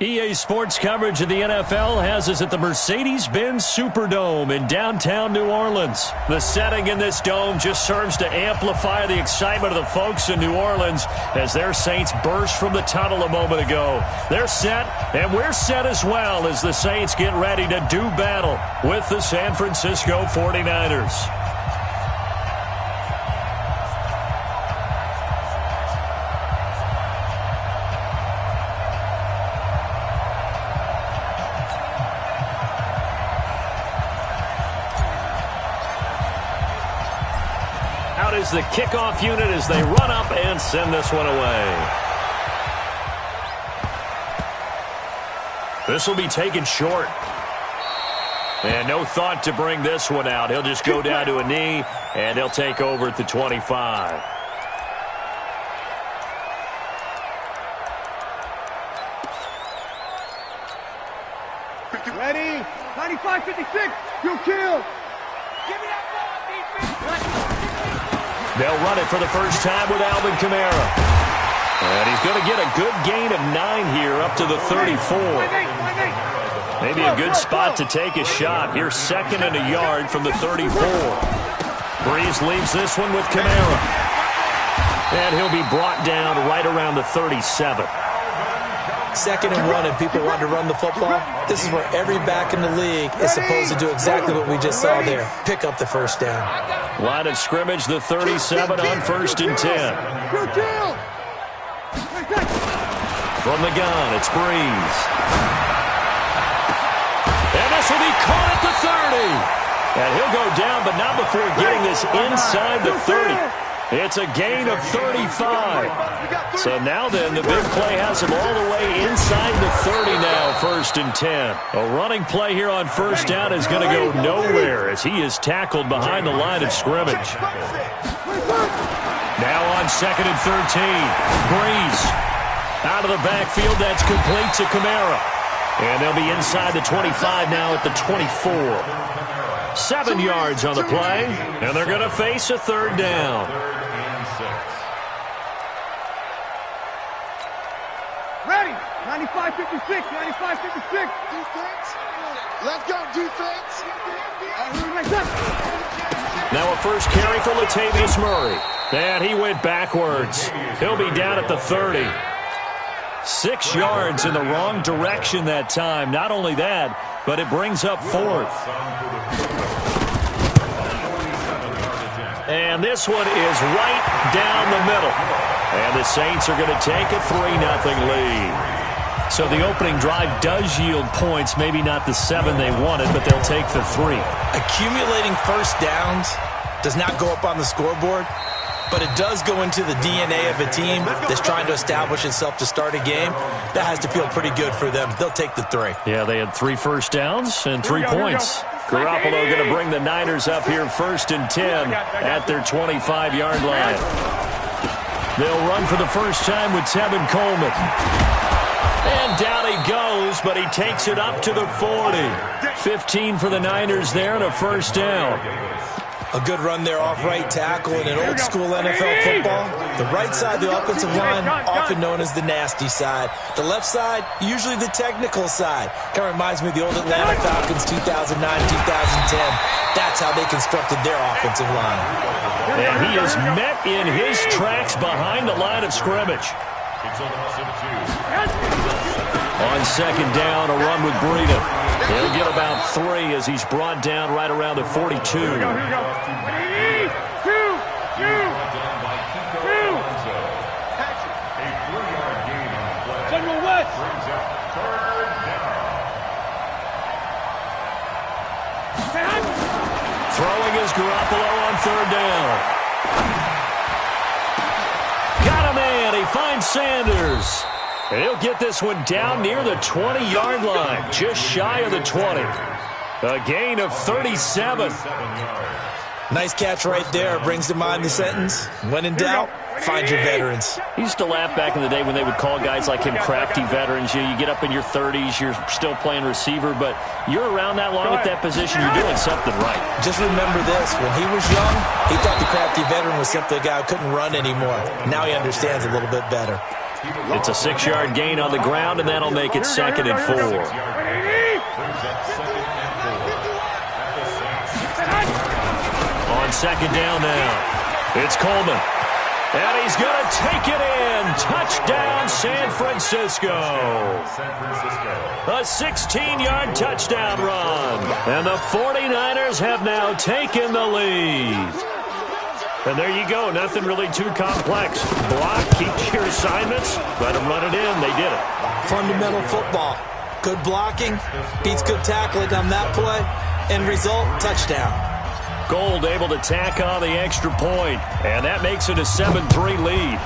EA Sports coverage of the NFL has us at the Mercedes-Benz Superdome in downtown New Orleans. The setting in this dome just serves to amplify the excitement of the folks in New Orleans as their Saints burst from the tunnel a moment ago. They're set, and we're set as well as the Saints get ready to do battle with the San Francisco 49ers. Is the kickoff unit as they run up and send this one away. This will be taken short. And no thought to bring this one out. He'll just go down to a knee, and he'll take over at the 25. Ready? 95-56. You kill. Give me that ball, defense. They'll run it for the first time with Alvin Kamara. And he's going to get a good gain of 9 here up to the 34. Maybe a good spot to take a shot. Here's second and a yard from the 34. Breeze leaves this one with Kamara. And he'll be brought down right around the 37. Second and 1, and people want to run the football. This is where every back in the league is supposed to do exactly what we just saw there. Pick up the first down. Line of scrimmage, the 37 on 1st and 10. From the gun, it's Breeze. And this will be caught at the 30. And he'll go down, but not before getting this inside the 30. It's a gain of 35. So now then, the big play has him all the way inside the 30 now, 1st and 10. A running play here on first down is going to go nowhere as he is tackled behind the line of scrimmage. Now on 2nd and 13. Breeze out of the backfield. That's complete to Kamara. And they'll be inside the 25 now at the 24. 7 yards on the play, and they're going to face a 3rd down. Ready? 95-56, 95-56. Defense. Let's go, defense. Now a first carry for Latavius Murray. And he went backwards. He'll be down at the 30. 6 yards in the wrong direction that time. Not only that, but it brings up 4th. And this one is right down the middle. And the Saints are going to take a 3-0 lead. So the opening drive does yield points, maybe not the 7 they wanted, but they'll take the 3. Accumulating first downs does not go up on the scoreboard, but it does go into the DNA of a team that's trying to establish itself to start a game. That has to feel pretty good for them. They'll take the 3. Yeah, they had 3 first downs and 3 points. Garoppolo going to bring the Niners up here 1st and 10 at their 25-yard line. They'll run for the first time with Tevin Coleman. And down he goes, but he takes it up to the 40. 15 for the Niners there and a first down. A good run there off right tackle in an old-school NFL football. The right side, the offensive line, often known as the nasty side. The left side, usually the technical side. Kind of reminds me of the old Atlanta Falcons 2009-2010. That's how they constructed their offensive line. And he is met in his tracks behind the line of scrimmage. On 2nd down, a run with Breida. He'll get about 3 as he's brought down right around the 42. Throwing is Garoppolo on 3rd down. Got a man. He finds Sanders. And he'll get this one down near the 20-yard line, just shy of the 20. A gain of 37. Nice catch right there. Brings to mind the sentence, when in doubt, find your veterans. He used to laugh back in the day when they would call guys like him crafty veterans. You get up in your 30s, you're still playing receiver, but you're around that long at that position, you're doing something right. Just remember this. When he was young, he thought the crafty veteran was simply a guy who couldn't run anymore. Now he understands a little bit better. It's a 6-yard gain on the ground, and that'll make it 2nd and 4. On 2nd down now, it's Coleman. And he's going to take it in. Touchdown, San Francisco. A 16-yard touchdown run. And the 49ers have now taken the lead. And there you go. Nothing really too complex. Block, keep your assignments, let them run it in. They did it. Fundamental football. Good blocking, beats good tackling on that play. End result, touchdown. Gold able to tack on the extra point, and that makes it a 7-3 lead.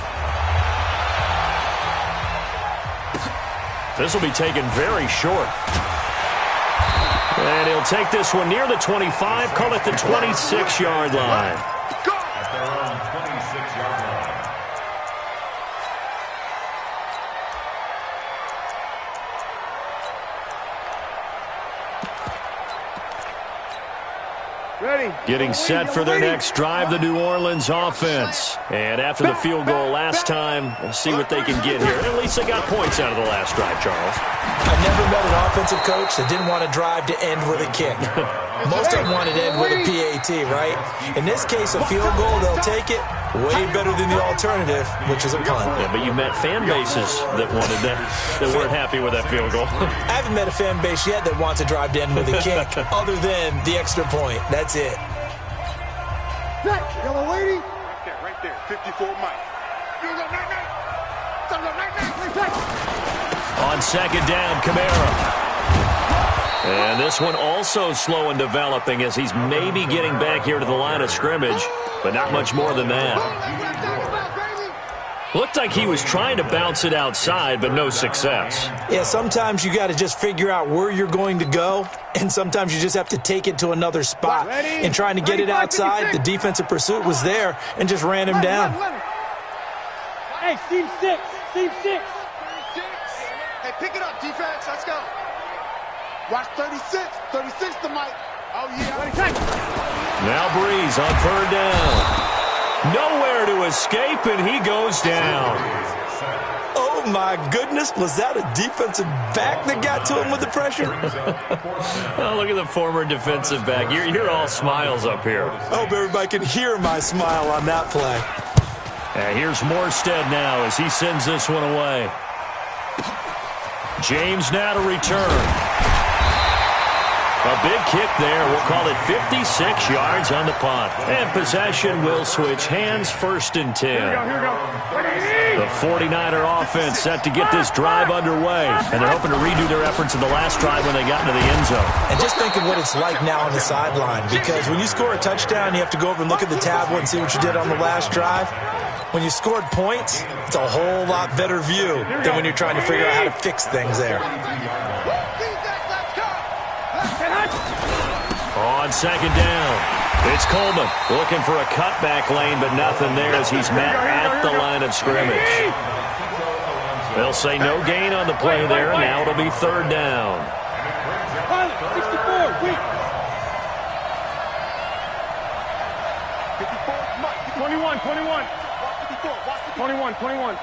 This will be taken very short. And he'll take this one near the 25, call it the 26-yard line. Getting set for their next drive, the New Orleans offense. And after the field goal last time, we'll see what they can get here. At least they got points out of the last drive, Charles. I've never met an offensive coach that didn't want to drive to end with a kick. Most of them wanted to end with a PAT, right? In this case, a field goal, they'll take it. Way better than the alternative, which is a punt. Yeah, but you met fan bases that wanted that weren't happy with that field goal. I haven't met a fan base yet that wants to drive to end with a kick other than the extra point. That's it. Yellow lady. Right there. 54 Mike. On 2nd down, Kamara. And this one also slow in developing as he's maybe getting back here to the line of scrimmage, but not much more than that. Looked like he was trying to bounce it outside, but no success. Yeah, sometimes you got to just figure out where you're going to go, and sometimes you just have to take it to another spot. And trying to get it outside, the defensive pursuit was there and just ran him down. Hey, seam 6. Seam 6. Hey, pick it up, defense. Let's go. Watch 36. 36 to Mike. Oh, yeah. Now Breeze on 3rd down. Nowhere to escape, and he goes down. Oh, my goodness. Was that a defensive back that got to him with the pressure? Oh, look at the former defensive back. You're all smiles up here. I hope everybody can hear my smile on that play. And here's Morstead now as he sends this one away. James now to return. A big kick there. We'll call it 56 yards on the punt. And possession will switch hands, 1st and 10. Here we go. The 49er offense set to get this drive underway. And they're hoping to redo their efforts in the last drive when they got into the end zone. And just think of what it's like now on the sideline. Because when you score a touchdown, you have to go over and look at the tablet and see what you did on the last drive. When you scored points, it's a whole lot better view than when you're trying to figure out how to fix things there. On 2nd down, it's Coleman looking for a cutback lane, but nothing there as he's met at the line of scrimmage. They'll say no gain on the play there, and now it'll be 3rd down. 64, weak. 21. 21.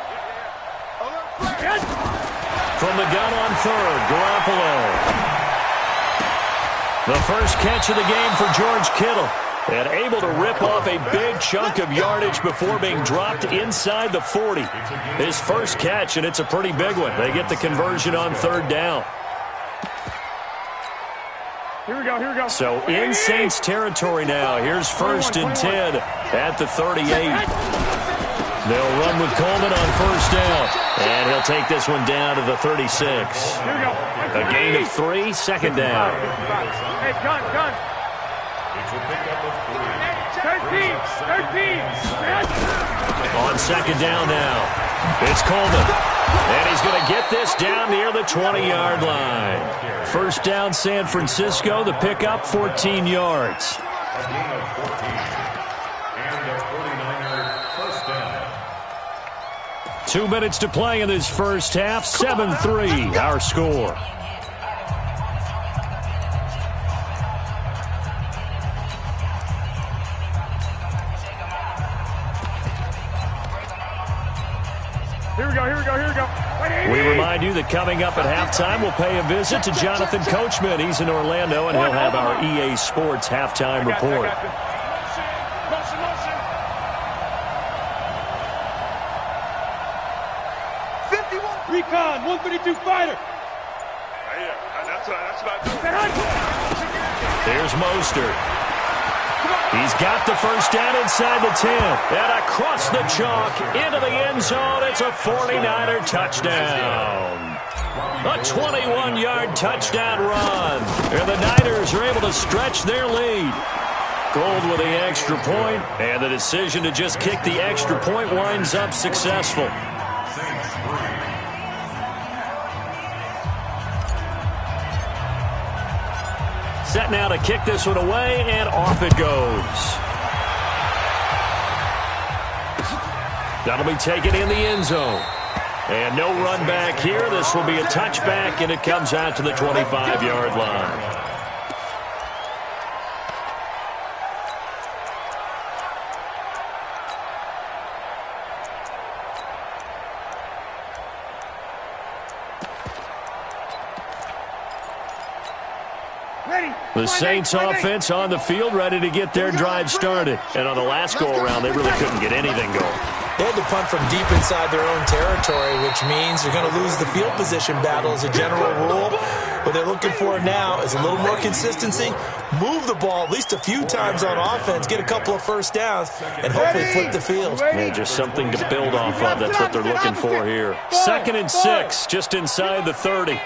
From the gun on 3rd, Garoppolo. The first catch of the game for George Kittle. And able to rip off a big chunk of yardage before being dropped inside the 40. His first catch, and it's a pretty big one. They get the conversion on 3rd down. Here we go. So in Saints territory now. Here's 1st and 10 at the 38. They'll run with Coleman on 1st down. And he'll take this one down to the 36. Here we go. A gain of 3, 2nd down. Hey, gun. 13. On 2nd down now, it's Coleman. And he's going to get this down near the 20-yard line. 1st down, San Francisco. The pickup, 14 yards. And 2 minutes to play in this first half. 7-3, our score. Here we go, here we go, here we go. We remind you that coming up at halftime, we'll pay a visit to Jonathan Coachman. He's in Orlando, and he'll have our EA Sports halftime report. Recon, 132 fighter. That's what I do. There's Mostert. He's got the first down inside the 10. And across the chalk into the end zone. It's a 49er touchdown. A 21-yard touchdown run. And the Niners are able to stretch their lead. Gold with the extra point, and the decision to just kick the extra point winds up successful. Set now to kick this one away, and off it goes. That'll be taken in the end zone. And no run back here. This will be a touchback, and it comes out to the 25-yard line. The Saints offense on the field, ready to get their drive started. And on the last go-around, they really couldn't get anything going. They had to punt from deep inside their own territory, which means you're going to lose the field position battle as a general rule. What they're looking for now is a little more consistency, move the ball at least a few times on offense, get a couple of first downs, and hopefully flip the field. Yeah, just something to build off of. That's what they're looking for here. 2nd and 6, just inside the 30.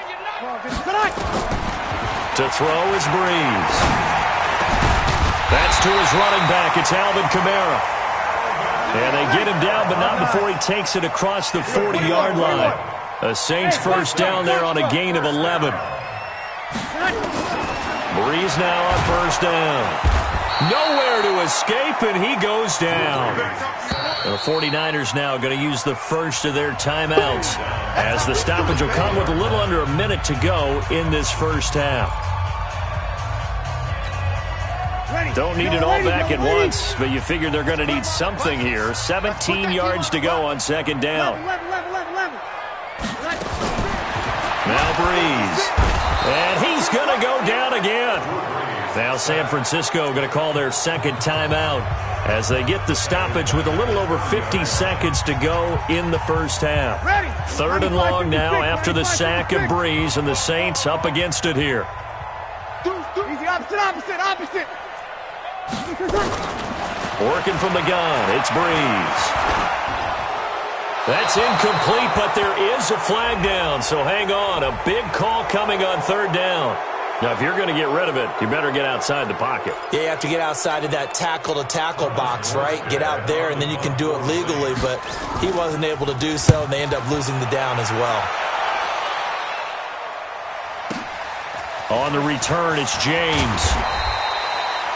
To throw is Breeze. That's to his running back. It's Alvin Kamara. And they get him down, but not before he takes it across the 40-yard line. A Saints first down there on a gain of 11. Breeze now on first down. Nowhere to escape, and he goes down. The 49ers now going to use the first of their timeouts as the stoppage will come with a little under a minute to go in this first half. Don't need it all back at once, but you figure they're going to need something here. 17 yards to go on second down. Now Breeze. And he's going to go down again. Now San Francisco going to call their second timeout as they get the stoppage with a little over 50 seconds to go in the first half. 3rd and long now after the sack of Breeze, and the Saints up against it here. Easy, opposite. Working from the gun, it's Breeze. That's incomplete, but there is a flag down, so hang on. A big call coming on 3rd down. Now, if you're going to get rid of it, you better get outside the pocket. Yeah, you have to get outside of that tackle-to-tackle box, right? Get out there, and then you can do it legally, but he wasn't able to do so, and they end up losing the down as well. On the return, it's James.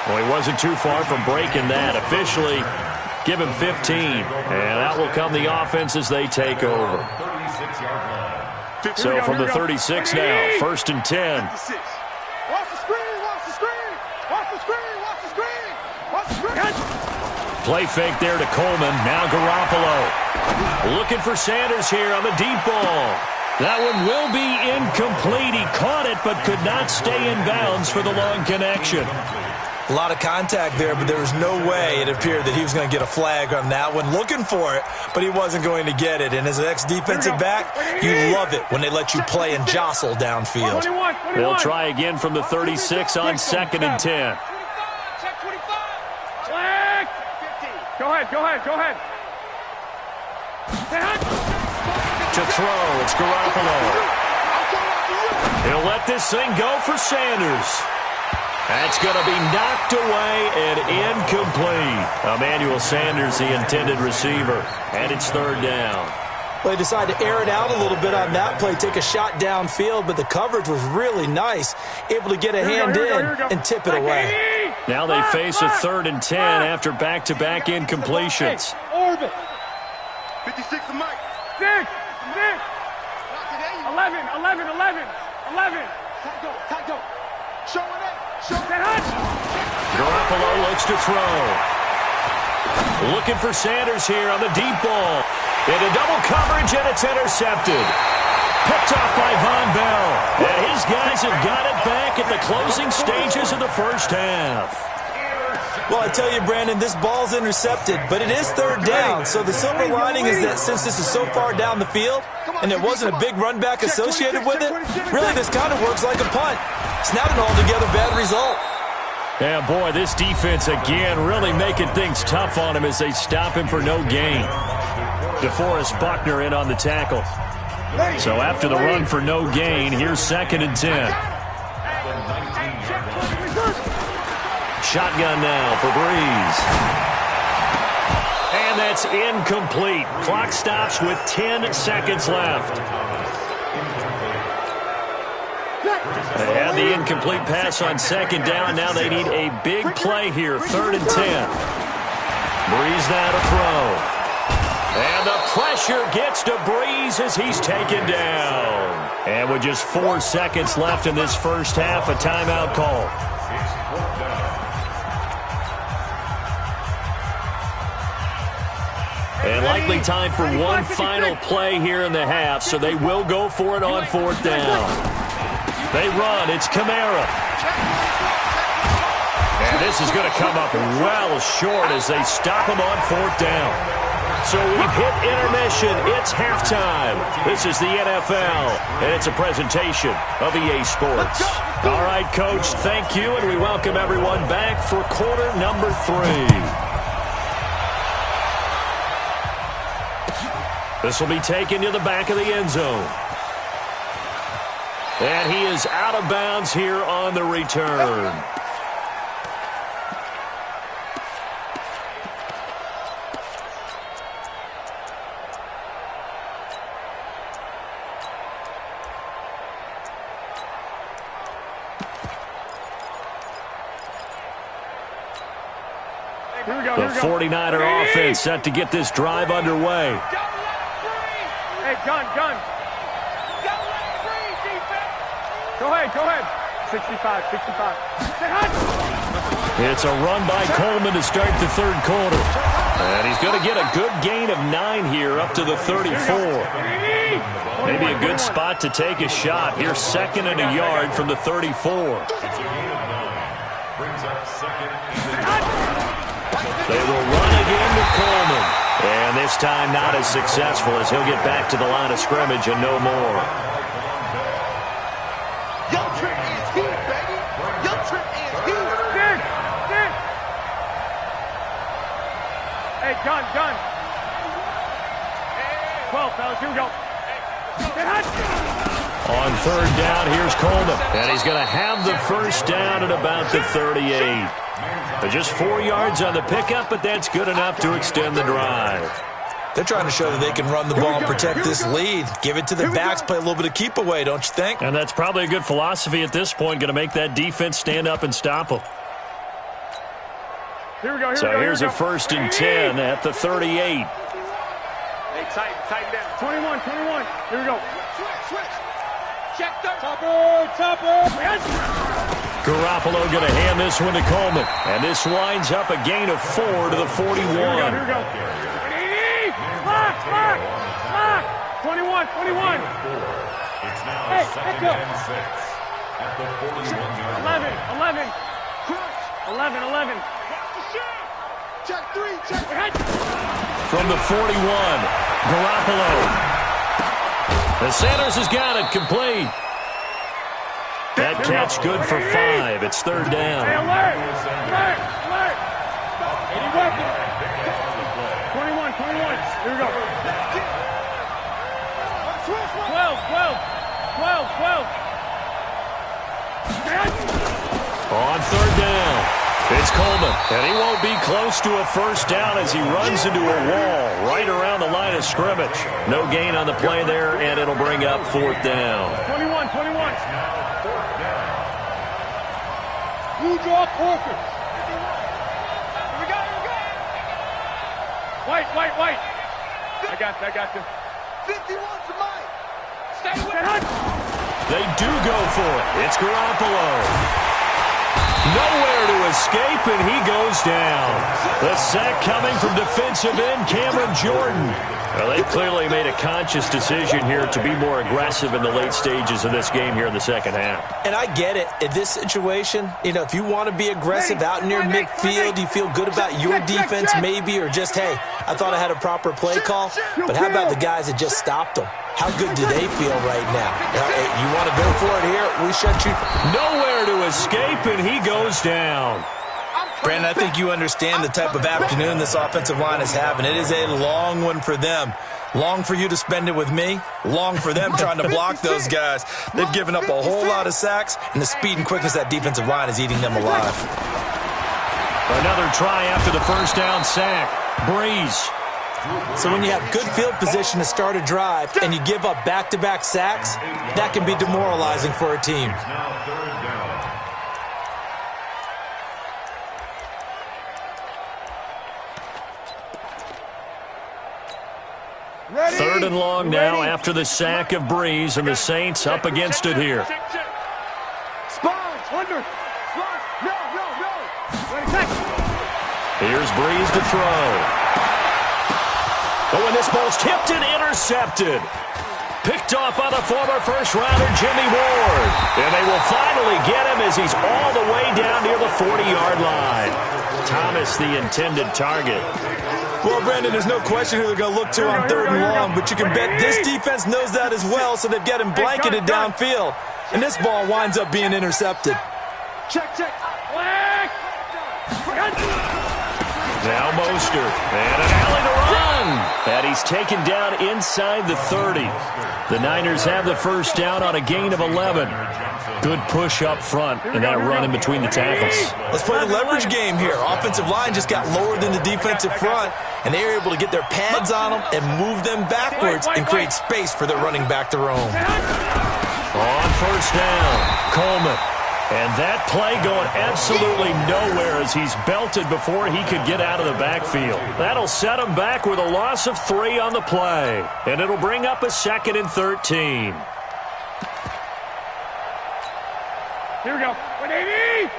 Well, he wasn't too far from breaking that. Officially, give him 15, and out will come the offense as they take over. So from the 36 now, 1st and 10. Watch the screen. Play fake there to Coleman. Now Garoppolo. Looking for Sanders here on the deep ball. That one will be incomplete. He caught it but could not stay in bounds for the long connection. A lot of contact there, but there was no way it appeared that he was going to get a flag on that one. Looking for it, but he wasn't going to get it. And as an ex-defensive back, you love it when they let you play and jostle downfield. They'll try again from the 36 on 2nd and 10. Go ahead. To throw, it's Garoppolo. He'll let this thing go for Sanders. That's going to be knocked away and incomplete. Emmanuel Sanders, the intended receiver, and it's 3rd down. Well, they decided to air it out a little bit on that play, take a shot downfield, but the coverage was really nice, able to get a hand in and tip it away. Now they face a 3rd and 10 after back-to-back incompletions. Orbit. 56 to Mike. 6. 11. Taco. Show it. Garoppolo looks to throw. Looking for Sanders here on the deep ball. Into double coverage, and it's intercepted. Picked off by Von Bell. And his guys have got it back at the closing stages of the first half. Well, I tell you, Brandon, this ball's intercepted, but it is third down. So the silver lining is that since this is so far down the field and there wasn't a big run back associated with it, really this kind of works like a punt. It's not an altogether bad result. Yeah, boy, this defense again really making things tough on him as they stop him for no gain. DeForest Buckner in on the tackle. So after the run for no gain, here's 2nd and 10. Shotgun now for Breeze. And that's incomplete. Clock stops with 10 seconds left. They had the incomplete pass on 2nd down. Now they need a big play here. 3rd and 10. Breeze now to throw. And the pressure gets to Breeze as he's taken down. And with just 4 seconds left in this first half, a timeout call. And likely time for one final play here in the half, so they will go for it on 4th down. They run. It's Kamara. And this is going to come up well short as they stop him on 4th down. So we've hit intermission. It's halftime. This is the NFL, and it's a presentation of EA Sports. All right, Coach, thank you, and we welcome everyone back for quarter number 3. This will be taken to the back of the end zone. And he is out of bounds here on the return. The 49er offense set to get this drive underway. Hey, gun. Go ahead. 65. It's a run by Coleman to start the 3rd quarter. And he's going to get a good gain of 9 here up to the 34. Maybe a good spot to take a shot. Here's 2nd and a yard from the 34. They will run again with Coleman. And this time not as successful as he'll get back to the line of scrimmage and no more. Young Trent is here, baby. Young Trent is here. Dick. Hey, gun. 12, fellas, here we go. On 3rd down, here's Coleman. And he's going to have the first down at about the 38. Just 4 yards on the pickup, but that's good enough to extend the drive. They're trying to show that they can run the ball and protect this lead. Give it to the backs, play a little bit of keep away, don't you think? And that's probably a good philosophy at this point, going to make that defense stand up and stop them. Here we go. So here's a 1st and 10 at the 38. Hey, tighten down. 21. Here we go. Switch. Check the Topper. Garoppolo going to hand this one to Coleman. And this winds up a gain of 4 to the 41. Here we go. Lock. 21. Hey, let's go. 11. 11. check 3. From the 41, Garoppolo. And Sanders has got it complete. That catch good for 5. It's 3rd down. Hey, alert. 80 weapons. 21. Here we go. 12. On 3rd down, it's Coleman. And he won't be close to a first down as he runs into a wall right around the line of scrimmage. No gain on the play there, and it'll bring up 4th down. 21. Blue draw Porker. We got. White. I got you. 51 to Mike. Stay with it. They do go for it. It's Garoppolo. Nowhere to escape, and he goes down. The sack coming from defensive end Cameron Jordan. Well, they clearly made a conscious decision here to be more aggressive in the late stages of this game here in the second half. And I get it. In this situation, if you want to be aggressive out near midfield, you feel good about your defense maybe, or just, hey, I thought I had a proper play call. But how about the guys that just stopped them? How good do they feel right now? You want to go for it here? We shut you. Nowhere to escape, and he goes down. Brandon, I think you understand the type of afternoon this offensive line is having. It is a long one for them. Long for you to spend it with me. Long for them trying to block those guys. They've given up a whole lot of sacks, and the speed and quickness of that defensive line is eating them alive. Another try after the first down sack. Breeze. So when you have good field position to start a drive and you give up back-to-back sacks, that can be demoralizing for a team. Ready? Third and long now after the sack of Breeze, and the Saints up against it here. Sponge, under. Sponge, no. Ready, check. Here's Breeze to throw. Oh, and this ball's tipped and intercepted. Picked off by the former first-rounder Jimmy Ward. And they will finally get him as he's all the way down near the 40-yard line. Thomas, the intended target. Well, Brandon, there's no question who they're going to look to on third and long, but you can bet this defense knows that as well, so they've got him blanketed downfield. And this ball winds up being intercepted. Check. Now Mostert, and an alley to run. And he's taken down inside the 30. The Niners have the first down on a gain of 11. Good push up front, and that run in between the tackles. Let's play the leverage game here. Offensive line just got lower than the defensive front, and they were able to get their pads on them and move them backwards and create space for their running back to roam. On first down, Coleman. And that play going absolutely nowhere as he's belted before he could get out of the backfield. That'll set him back with a loss of 3 on the play. And it'll bring up a 2nd and 13. Here we go. 180.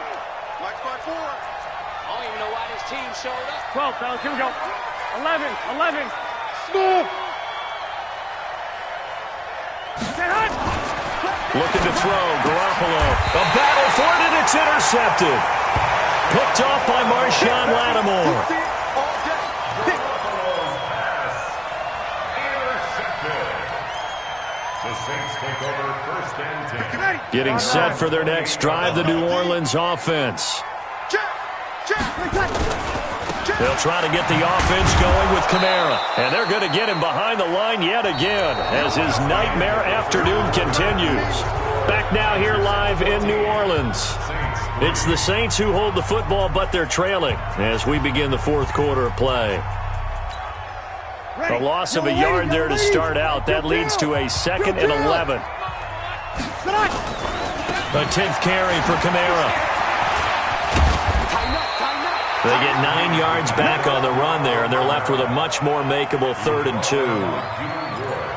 Mike's by 4. I don't even know why this team showed up. 12, fellas. Here we go. 11. Smooth. Stay hot. Looking to throw, Garoppolo. A battle for it, and it's intercepted. Picked off by Marshawn Lattimore. Getting set for their next drive, the New Orleans offense. They'll try to get the offense going with Kamara. And they're going to get him behind the line yet again as his nightmare afternoon continues. Back now here live in New Orleans. It's the Saints who hold the football, but they're trailing as we begin the fourth quarter of play. A loss of a yard there to start out. That leads to a 2nd and 11. A 10th carry for Kamara. They get 9 yards back on the run there, and they're left with a much more makeable 3rd and 2.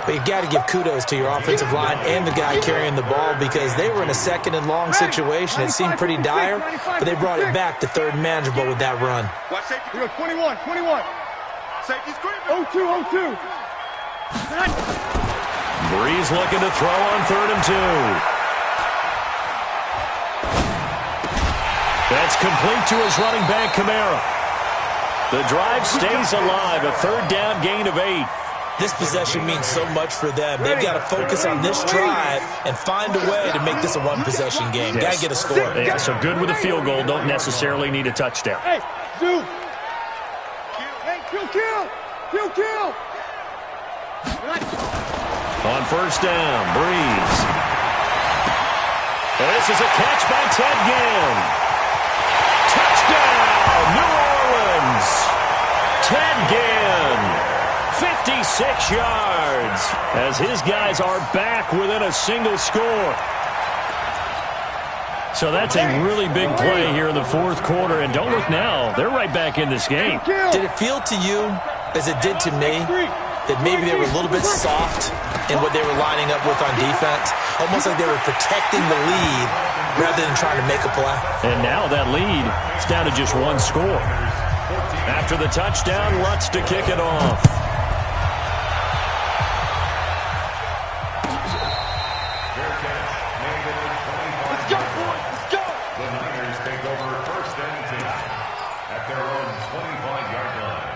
But you've got to give kudos to your offensive line and the guy carrying the ball because they were in a 2nd and long situation. It seemed pretty dire, but they brought it back to 3rd and manageable with that run. Watch safety. Here we go. 21. Safety's green. 0-2. Breeze looking to throw on 3rd and 2. That's complete to his running back, Kamara. The drive stays alive, a 3rd down gain of 8. This possession means so much for them. They've got to focus on this drive and find a way to make this a one-possession game. Yes. Got to get a score. Yeah, so good with a field goal, don't necessarily need a touchdown. Hey, Zoo. Hey, kill. On first down, Breeze. And this is a catch by Ted Ginn. Touchdown, New Orleans. Ted Ginn, 56 yards, as his guys are back within a single score. So that's a really big play here in the fourth quarter, and don't look now, they're right back in this game. Did it feel to you, as it did to me, that maybe they were a little bit soft in what they were lining up with on defense. Almost like they were protecting the lead rather than trying to make a play. And now that lead is down to just one score. After the touchdown, Lutz to kick it off. Let's go, boys. Let's go. The Niners take over 1st and 10 at their own 25-yard line.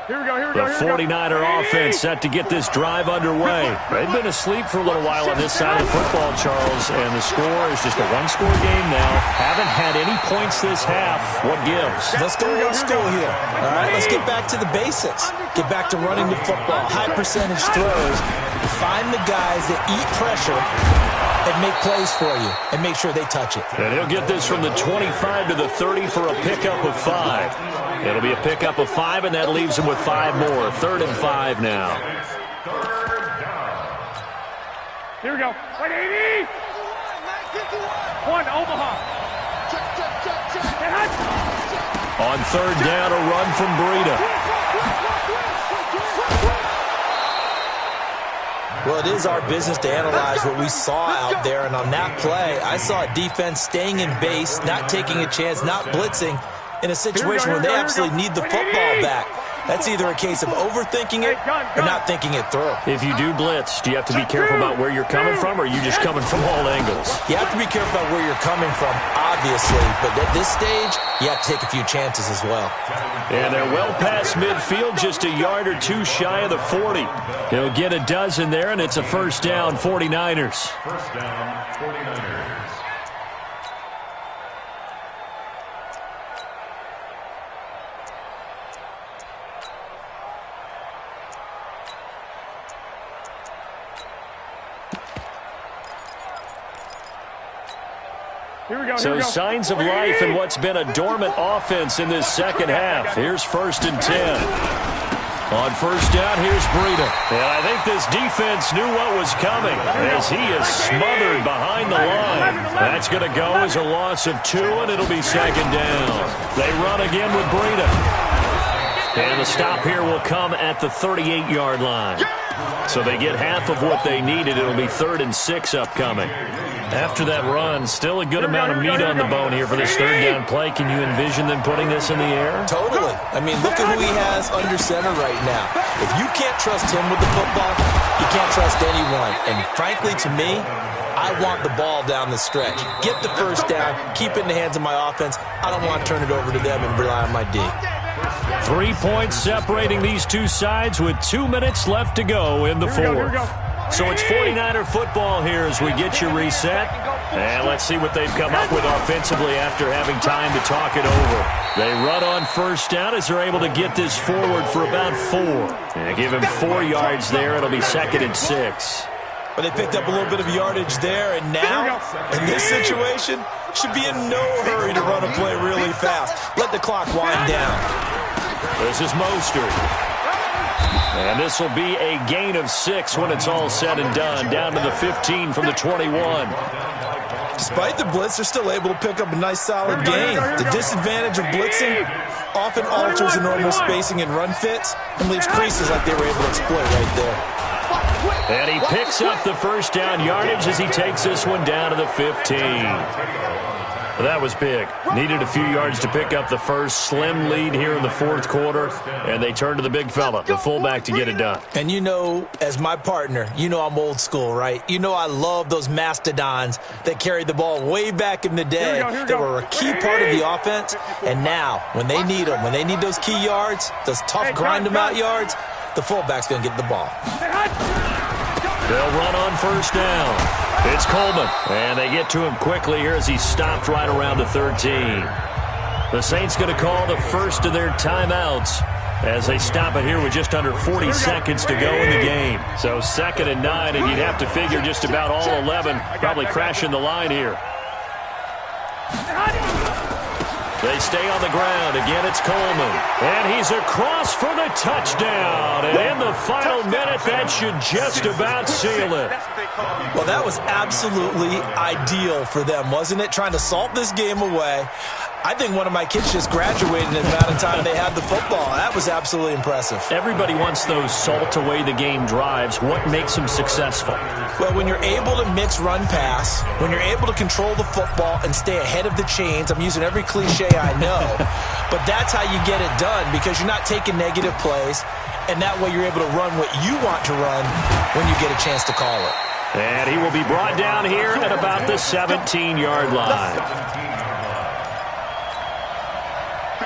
Here we go, here we The go, here we go. 49er offense set to get this drive underway. They've been asleep for a little while on this side of the football, Charles, and the score is just a one-score game now. Haven't had any points this half. What gives? Let's go old school here. All right, let's get back to the basics. Get back to running the football, high percentage throws. Find the guys that eat pressure and make plays for you and make sure they touch it. And he'll get this from the 25 to the 30 for a pickup of 5. It'll be a pickup of 5, and that leaves him with 5 more. 3rd and 5 now. Here we go. 180. 1, Omaha. On 3rd down, a run from Breida. Well, it is our business to analyze what we saw out there, and on that play, I saw a defense staying in base, not taking a chance, not blitzing, in a situation where they absolutely need the football back. That's either a case of overthinking it or not thinking it through. If you do blitz, do you have to be careful about where you're coming from, or are you just coming from all angles? You have to be careful about where you're coming from, obviously, but at this stage, you have to take a few chances as well. And they're well past midfield, just a yard or two shy of the 40. He'll get a dozen there, and it's a 1st down, 49ers. 1st down, 49ers. Here we go, So signs of life in what's been a dormant offense in this second half. Here's 1st and 10. On 1st down, here's Breida. And I think this defense knew what was coming as he is smothered behind the line. That's going to go as a loss of 2, and it'll be 2nd down. They run again with Breida. And the stop here will come at the 38-yard line. So they get half of what they needed. It'll be 3rd and 6 upcoming. After that run, still a good amount of meat on the bone here for this 3rd down play. Can you envision them putting this in the air? Totally. I mean, look at who he has under center right now. If you can't trust him with the football, you can't trust anyone. And frankly, to me, I want the ball down the stretch. Get the 1st down, keep it in the hands of my offense. I don't want to turn it over to them and rely on my D. 3 points separating these two sides with 2 minutes left to go in the 4th. So it's 49er football here as we get you reset. And let's see what they've come up with offensively after having time to talk it over. They run on 1st down as they're able to get this forward for about 4. And give him 4 yards there. It'll be 2nd and 6. But they picked up a little bit of yardage there, and now, in this situation, should be in no hurry to run a play really fast. Let the clock wind down. This is Mostert. And this will be a gain of 6 when it's all said and done. Down to the 15 from the 21. Despite the blitz, they're still able to pick up a nice solid gain. The disadvantage of blitzing often alters the normal spacing and run fits and leaves creases like they were able to exploit right there. And he picks up the 1st down yardage as he takes this one down to the 15. That was big. Needed a few yards to pick up the first. Slim lead here in the 4th quarter, and they turn to the big fella, the fullback, to get it done. And you know, as my partner, you know I'm old school, right? You know I love those mastodons that carried the ball way back in the day that were a key part of the offense. And now, when they need them, when they need those key yards, those tough grind-them-out yards, the fullback's going to get the ball. They'll run on 1st down. It's Coleman, and they get to him quickly here as he stopped right around the 13. The Saints going to call the first of their timeouts as they stop it here with just under 40 seconds to go in the game. So 2nd and 9, and you'd have to figure just about all 11 probably crashing the line here. They stay on the ground. Again, it's Coleman. And he's across for the touchdown. And in the final minute, that should just about seal it. Well, that was absolutely ideal for them, wasn't it? Trying to salt this game away. I think one of my kids just graduated in the amount of time they had the football. That was absolutely impressive. Everybody wants those salt-away-the-game drives. What makes them successful? Well, when you're able to mix run-pass, when you're able to control the football and stay ahead of the chains, I'm using every cliche I know, but that's how you get it done because you're not taking negative plays, and that way you're able to run what you want to run when you get a chance to call it. And he will be brought down here at about the 17-yard line.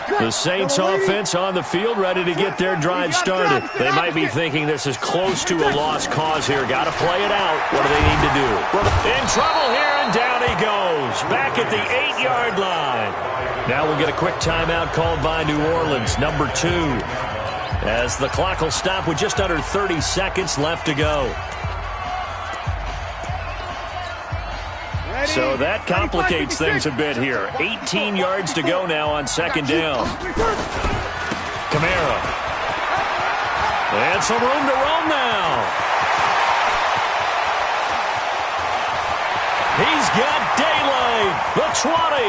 The Saints offense on the field, ready to get their drive started. They might be thinking this is close to a lost cause here. Got to play it out. What do they need to do? In trouble here, and down he goes. Back at the 8-yard line. Now we'll get a quick timeout called by New Orleans, number 2. As the clock will stop with just under 30 seconds left to go. So that complicates things a bit here. 18 yards to go now on second down. Kamara. And some room to roam now. He's got daylight. The 20.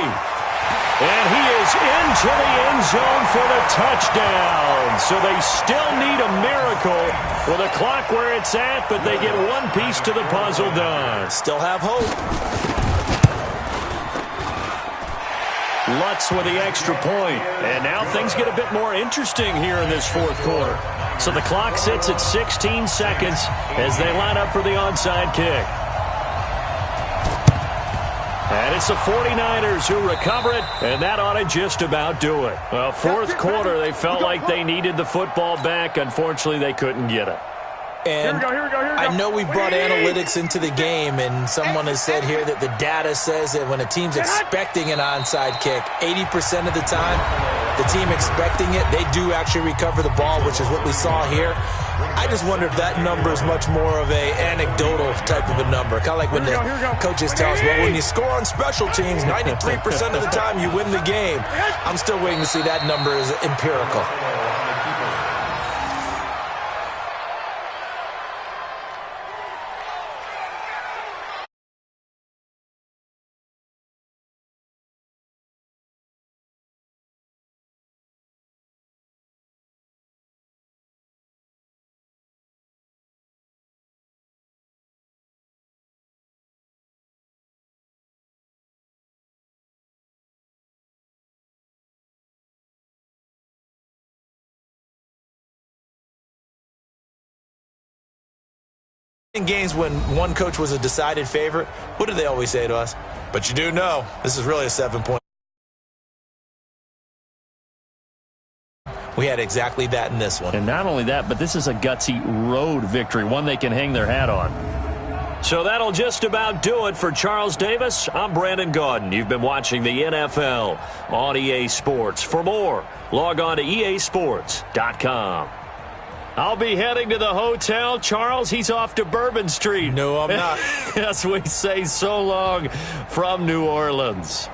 And he is into the end zone for the touchdown. So they still need a miracle with a clock where it's at, but they get one piece to the puzzle done. Still have hope. Lutz with the extra point. And now things get a bit more interesting here in this fourth quarter. So the clock sits at 16 seconds as they line up for the onside kick. And it's the 49ers who recover it, and that ought to just about do it. Well, fourth quarter, they felt like they needed the football back. Unfortunately, they couldn't get it. And I know we brought analytics into the game, and someone has said here that the data says that when a team's expecting an onside kick, 80% of the time, the team expecting it, they do actually recover the ball, which is what we saw here. I just wonder if that number is much more of a anecdotal type of a number. Kind of like when the coaches tell us, well, when you score on special teams, 93% of the time you win the game. I'm still waiting to see that number as empirical. In games when one coach was a decided favorite, what did they always say to us? But you do know, this is really a 7-point. We had exactly that in this one. And not only that, but this is a gutsy road victory, one they can hang their hat on. So that'll just about do it for Charles Davis. I'm Brandon Gaudin. You've been watching the NFL on EA Sports. For more, log on to easports.com. I'll be heading to the hotel. Charles, he's off to Bourbon Street. No, I'm not. Yes, we say so long from New Orleans.